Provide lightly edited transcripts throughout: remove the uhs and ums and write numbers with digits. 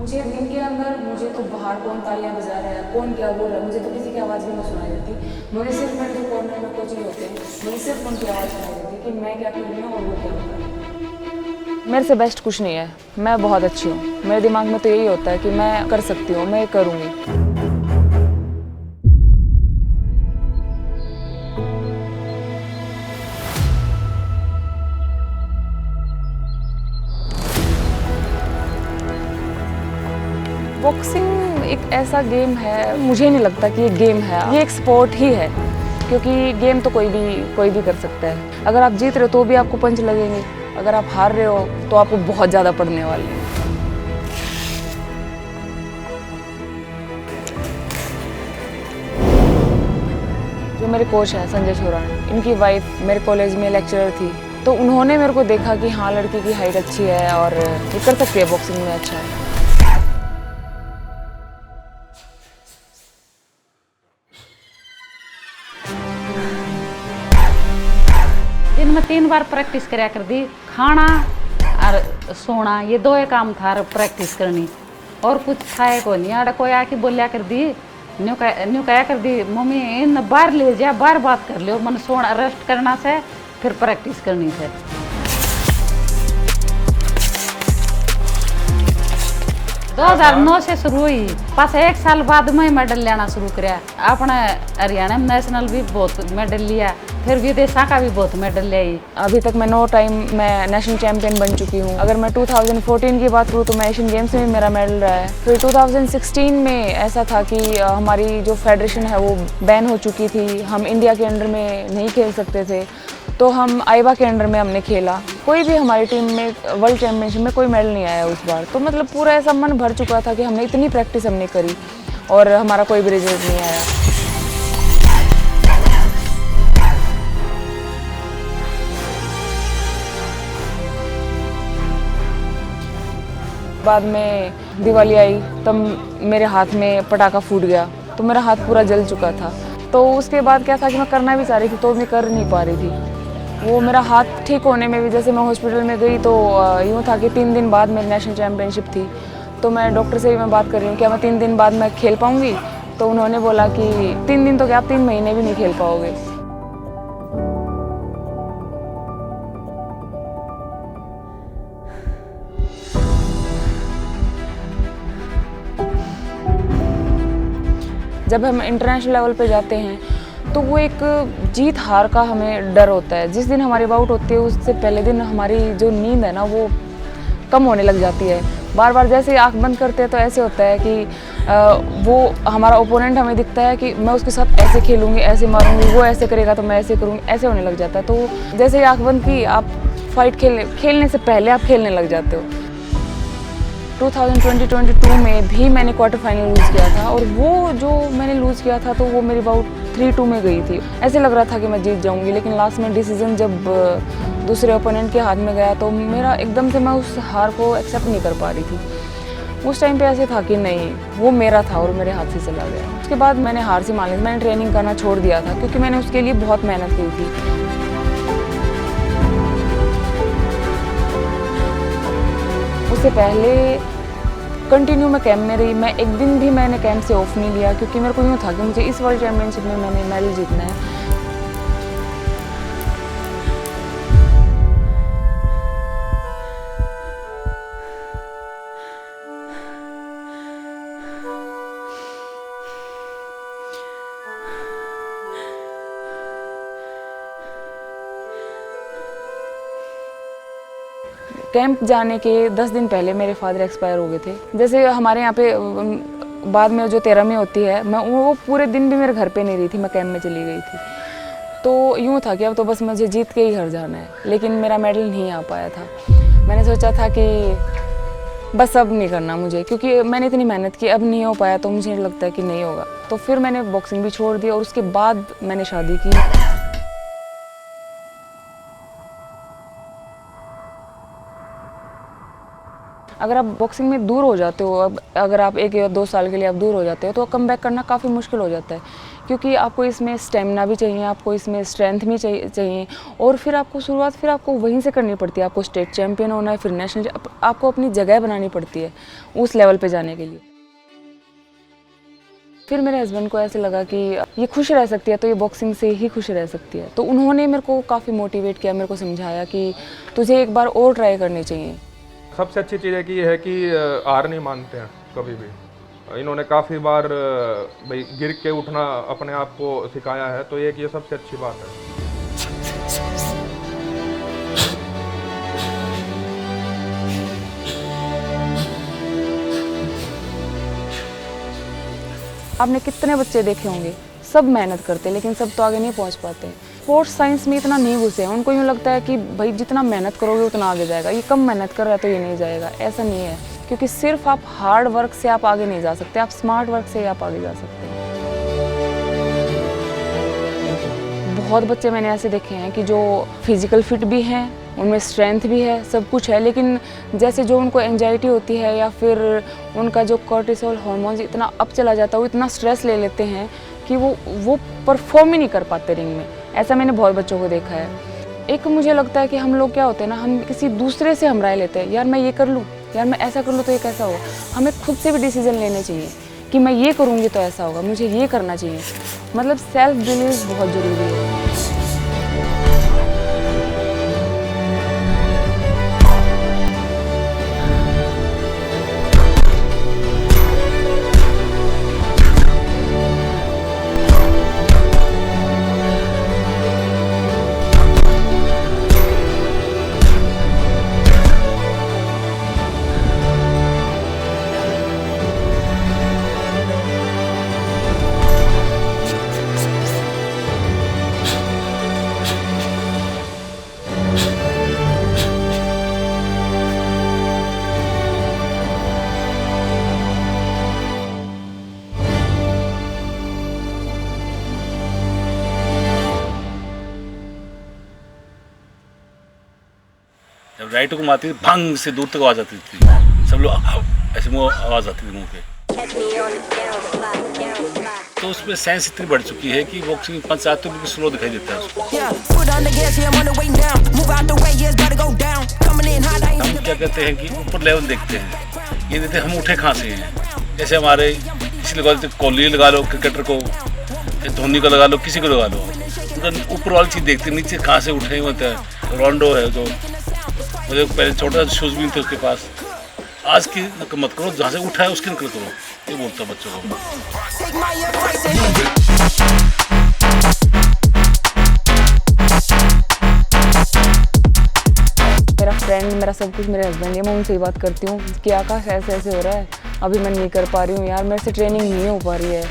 मुझे दिन के अंदर मुझे तो बाहर कौन तालियां बजा रहा है, कौन क्या बोल रहा है, मुझे तो किसी की आवाज़ भी नहीं सुनाई देती। मुझे सिर्फ मेरे जो कॉर्नर में कोचिंग होते हैं, मुझे सिर्फ उनकी आवाज़ सुनाई देती कि मैं क्या कर रही हूँ और वो क्या कर रहा है। मेरे से बेस्ट कुछ नहीं है, मैं बहुत अच्छी हूँ। मेरे दिमाग में तो यही होता है कि मैं कर सकती हूँ, मैं करूँगी। बॉक्सिंग एक ऐसा गेम है, मुझे नहीं लगता कि ये गेम है, ये एक स्पोर्ट ही है। क्योंकि गेम तो कोई भी कर सकता है। अगर आप जीत रहे हो तो भी आपको पंच लगेंगे, अगर आप हार रहे हो तो आपको बहुत ज़्यादा पड़ने वाले हैं। जो मेरे कोच हैं संजय छोरान, इनकी वाइफ मेरे कॉलेज में लेक्चरर थी, तो उन्होंने मेरे को देखा कि हाँ लड़की की हाइट अच्छी है और ये कर सकती है बॉक्सिंग में अच्छा है। दिन में 3 बार प्रैक्टिस कराया कर दी। खाना और सोना ये दो ही काम था, प्रैक्टिस करनी और कुछ खाए को नहीं। आड़ा कोई आके बोलिया कर दी, न्यू कहा कर दी मम्मी इन बाहर ले जा, बाहर बात कर लो, मन सोना रेस्ट करना से फिर प्रैक्टिस करनी से। 2009 से शुरू हुई, बस 1 साल बाद में मेडल लेना शुरू कराया। अपने हरियाणा में नेशनल भी बहुत मेडल लिया, फिर विदेशा का भी बहुत मेडल ले आई। अभी तक मैं 9 टाइम मैं नेशनल चैंपियन बन चुकी हूँ। अगर मैं 2014 की बात करूँ तो मैं एशियन गेम्स में मेरा मेडल रहा है। फिर 2016 में ऐसा था कि हमारी जो फेडरेशन है वो बैन हो चुकी थी, हम इंडिया के अंडर में नहीं खेल सकते थे, तो हम आईवा के अंडर में हमने खेला। कोई भी हमारी टीम में वर्ल्ड चैम्पियनशिप में कोई मेडल नहीं आया उस बार। तो मतलब पूरा ऐसा मन भर चुका था कि हमने इतनी प्रैक्टिस हमने करी और हमारा कोई भी रिजल्ट नहीं आया। बाद में दिवाली आई, तब मेरे हाथ में पटाखा फूट गया, तो मेरा हाथ पूरा जल चुका था। तो उसके बाद क्या था कि मैं करना भी चाह रही थी तो मैं कर नहीं पा रही थी। वो मेरा हाथ ठीक होने में भी, जैसे मैं हॉस्पिटल में गई तो यूँ था कि 3 दिन बाद मेरी नेशनल चैम्पियनशिप थी, तो मैं डॉक्टर से भी मैं बात कर रही हूँ क्या मैं 3 दिन बाद मैं खेल पाऊँगी। तो उन्होंने बोला कि 3 दिन तो क्या, आप 3 महीने भी नहीं खेल पाओगे। जब हम इंटरनेशनल लेवल पे जाते हैं तो वो एक जीत हार का हमें डर होता है। जिस दिन हमारी बाउट होती है उससे पहले दिन हमारी जो नींद है ना वो कम होने लग जाती है। बार बार जैसे ही आँख बंद करते हैं तो ऐसे होता है कि वो हमारा ओपोनेंट हमें दिखता है कि मैं उसके साथ ऐसे खेलूँगी, ऐसे मारूंगी, वो ऐसे करेगा तो मैं ऐसे करूँगी, ऐसे होने लग जाता है। तो जैसे ही आँख बंद की, आप फाइट खेलने से पहले आप खेलने लग जाते हो। 2022 में भी मैंने क्वार्टर फाइनल लूज़ किया था और वो जो मैंने लूज़ किया था तो वो मेरी बाउट 3-2 में गई थी। ऐसे लग रहा था कि मैं जीत जाऊंगी, लेकिन लास्ट में डिसीजन जब दूसरे ओपोनेंट के हाथ में गया तो मेरा एकदम से मैं उस हार को एक्सेप्ट नहीं कर पा रही थी। उस टाइम पे ऐसे था कि नहीं, वो मेरा था और मेरे हाथ से चला गया। उसके बाद मैंने हार से मान ली, मैंने ट्रेनिंग करना छोड़ दिया था क्योंकि मैंने उसके लिए बहुत मेहनत की थी। उससे पहले कंटिन्यू मैं कैंप में रही, मैं एक दिन भी मैंने कैंप से ऑफ नहीं लिया क्योंकि मेरे को यूँ था कि मुझे इस वर्ल्ड चैम्पियनशिप में मैंने मेडल जीतना है। कैंप जाने के 10 दिन पहले मेरे फादर एक्सपायर हो गए थे। जैसे हमारे यहाँ पे बाद में जो 13वीं होती है, मैं वो पूरे दिन भी मेरे घर पे नहीं रही थी, मैं कैंप में चली गई थी। तो यूँ था कि अब तो बस मुझे जीत के ही घर जाना है, लेकिन मेरा मेडल नहीं आ पाया था। मैंने सोचा था कि बस अब नहीं करना मुझे, क्योंकि मैंने इतनी मेहनत की, अब नहीं हो पाया तो मुझे लगता है कि नहीं होगा। तो फिर मैंने बॉक्सिंग भी छोड़ दी और उसके बाद मैंने शादी की। अगर आप बॉक्सिंग में दूर हो जाते हो, अब अगर आप 1 या 2 साल के लिए आप दूर हो जाते हो तो कम बैक करना काफ़ी मुश्किल हो जाता है, क्योंकि आपको इसमें स्टेमिना भी चाहिए, आपको इसमें स्ट्रेंथ भी चाहिए और फिर आपको शुरुआत फिर आपको वहीं से करनी पड़ती है। आपको स्टेट चैम्पियन होना है, फिर नेशनल, आपको अपनी जगह बनानी पड़ती है उस लेवल पे जाने के लिए। फिर मेरे हस्बैंड को ऐसे लगा कि ये खुश रह सकती है तो ये बॉक्सिंग से ही खुश रह सकती है, तो उन्होंने मेरे को काफ़ी मोटिवेट किया, मेरे को समझाया कि तुझे एक बार और ट्राई करनी चाहिए। सबसे अच्छी चीज़ है कि ये है कि हार नहीं मानते हैं कभी भी। इन्होंने काफ़ी बार भाई गिर के उठना अपने आप को सिखाया है, तो ये सबसे अच्छी बात है। आपने कितने बच्चे देखे होंगे, सब मेहनत करते हैं लेकिन सब तो आगे नहीं पहुंच पाते। स्पोर्ट्स साइंस में इतना नहीं घुसे हैं, उनको यूँ लगता है कि भाई जितना मेहनत करोगे उतना आगे जाएगा, ये कम मेहनत कर रहा है तो ये नहीं जाएगा। ऐसा नहीं है, क्योंकि सिर्फ आप हार्ड वर्क से आप आगे नहीं जा सकते, आप स्मार्ट वर्क से ही आप आगे जा सकते हैं। बहुत बच्चे मैंने ऐसे देखे हैं कि जो फिजिकल फिट भी हैं, उनमें स्ट्रेंथ भी है, सब कुछ है, लेकिन जैसे जो उनको एंजाइटी होती है या फिर उनका जो कॉर्टिसोल हार्मोन्स इतना अप चला जाता है, वो इतना स्ट्रेस ले लेते हैं कि वो परफॉर्म ही नहीं कर पाते रिंग में। ऐसा मैंने बहुत बच्चों को देखा है। एक मुझे लगता है कि हम लोग क्या होते हैं ना, हम किसी दूसरे से हम राय लेते हैं, यार मैं ये कर लूँ, यार मैं ऐसा कर लूँ तो ये कैसा हो। हमें खुद से भी डिसीजन लेने चाहिए कि मैं ये करूँगी तो ऐसा होगा, मुझे ये करना चाहिए। मतलब सेल्फ बिलीव बहुत ज़रूरी है। जब राइट को मारती थी, भंग से दूर तक आवाज आती थी, सब लोग ऐसे मुंह आवाज आती थी मुंह पे। तो उसमें साइंस इतनी बढ़ चुकी है कि बॉक्सिंग पंच आते तो बिल्कुल स्लो दिखाई देता है उसको। हम क्या कहते हैं कि ऊपर लेवल देखते हैं, ये देखते हैं हम उठे कहाँ से हैं। जैसे हमारे किसी लगा लो, कोहली लगा लो, क्रिकेटर को, धोनी को लगा लो, किसी को लगा लो, उनका ऊपर वाली चीज़ देखते हैं, नीचे कहाँ से उठे होते हैं। रोनाल्डो है जो, मुझे पहले छोटा सा शूज़ भी थे उसके पास, आज की नकल मत करो, जहाँ से उठा है उसकी नकल करो, ये बोलता बच्चों को। मेरा फ्रेंड, मेरा सब कुछ मेरे हस्बैंड है, मैं उनसे ही बात करती हूँ कि आकाश ऐसे ऐसे हो रहा है, अभी मैं नहीं कर पा रही हूँ यार, मेरे से ट्रेनिंग नहीं हो पा रही है।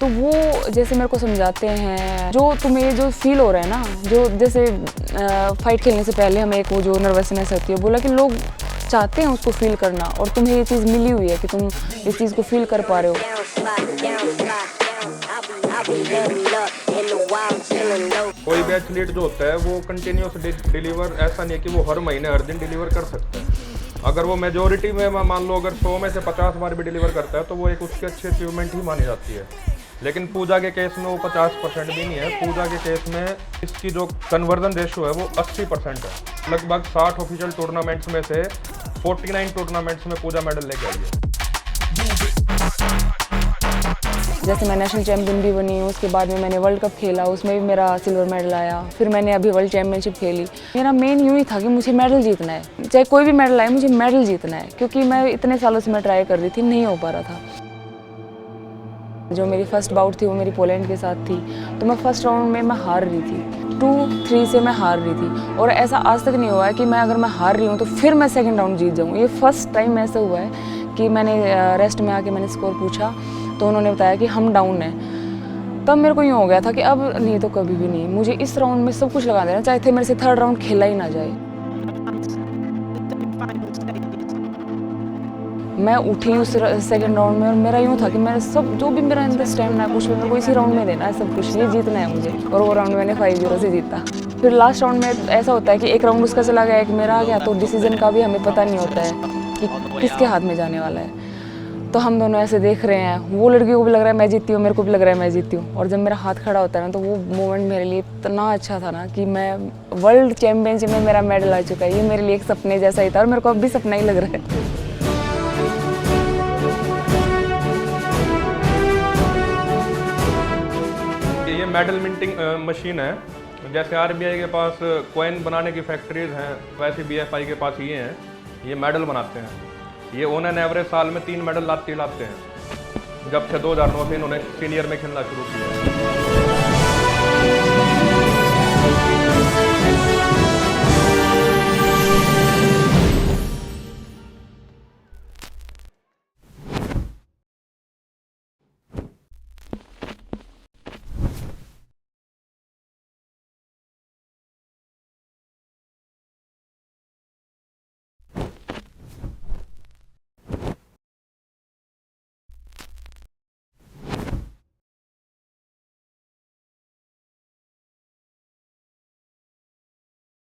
तो वो जैसे मेरे को समझाते हैं, जो तुम्हें जो फील हो रहा है ना, जो जैसे फाइट खेलने से पहले हमें एक वो जो नर्वसनेस होती है, बोला कि लोग चाहते हैं उसको फील करना और तुम्हें ये चीज़ मिली हुई है कि तुम इस चीज़ को फील कर पा रहे हो। कोई भी एथलीट जो होता है वो कंटिन्यूस डिलीवर, ऐसा नहीं है कि वो हर महीने हर दिन डिलीवर कर सकता है। अगर वो मेजोरिटी में मान लो अगर 100 में से 50 बार भी डिलीवर करता है तो वो एक उसकी अच्छी अचीवमेंट ही मानी जाती है। लेकिन पूजा के केस में वो 50% भी नहीं है। पूजा के केस में इसकी जो कन्वर्जन रेशो है वो 80% है। लगभग 60 ऑफिशियल टूर्नामेंट्स में से 49 टूर्नामेंट्स में पूजा मेडल लेके आई है। जैसे मैं नेशनल चैम्पियन भी बनी, उसके बाद में मैंने वर्ल्ड कप खेला, उसमें भी मेरा सिल्वर मेडल आया। फिर मैंने अभी वर्ल्ड चैम्पियनशिप खेली। मेरा मेन यूँ ही था कि मुझे मेडल जीतना है, चाहे कोई भी मेडल आए मुझे मेडल जीतना है, क्योंकि मैं इतने सालों से मैं ट्राई कर रही थी, नहीं हो पा रहा था। जो मेरी फर्स्ट बाउट थी वो मेरी पोलैंड के साथ थी, तो मैं फर्स्ट राउंड में मैं हार रही थी, 2-3 से मैं हार रही थी। और ऐसा आज तक नहीं हुआ है कि मैं अगर मैं हार रही हूँ तो फिर मैं सेकंड राउंड जीत जाऊँ। ये फर्स्ट टाइम ऐसा हुआ है कि मैंने रेस्ट में आके मैंने स्कोर पूछा तो उन्होंने बताया कि हम डाउन हैं। तब मेरे को यूँ हो गया था कि अब नहीं तो कभी भी नहीं, मुझे इस राउंड में सब कुछ लगा देना, चाहे थे मेरे से थर्ड राउंड खेला ही ना जाए। मैं उठी उस सेकंड राउंड में और मेरा यूँ था कि मेरा सब जो भी मेरा अंदर स्टैमिना है कुछ भी मेरे को इसी राउंड में देना है, सब कुछ ये जीतना है मुझे। और वो राउंड मैंने 5-0 से जीता। फिर लास्ट राउंड में ऐसा होता है कि एक राउंड उसका चला गया, एक मेरा आ गया, तो डिसीजन का भी हमें पता नहीं होता है कि किसके हाथ में जाने वाला है। तो हम दोनों ऐसे देख रहे हैं, वो लड़की को भी लग रहा है मैं जीती हूँ, मेरे को भी लग रहा है मैं जीती हूँ। और जब मेरा हाथ खड़ा होता है ना, तो वो मोमेंट मेरे लिए इतना अच्छा था ना कि मैं वर्ल्ड चैम्पियनशिप में मेरा मेडल आ चुका है। ये मेरे लिए एक सपने जैसा ही था और मेरे को अब भी सपना ही लग रहा है। ये मेडल मिंटिंग मशीन है। जैसे आरबीआई के पास कॉइन बनाने की फैक्ट्रीज हैं, वैसे बीएफआई के पास ये हैं, ये मेडल बनाते हैं। ये ऑन एन एवरेज साल में 3 मेडल लाते हैं, जब से 2009 से इन्होंने सीनियर में खेलना शुरू किया।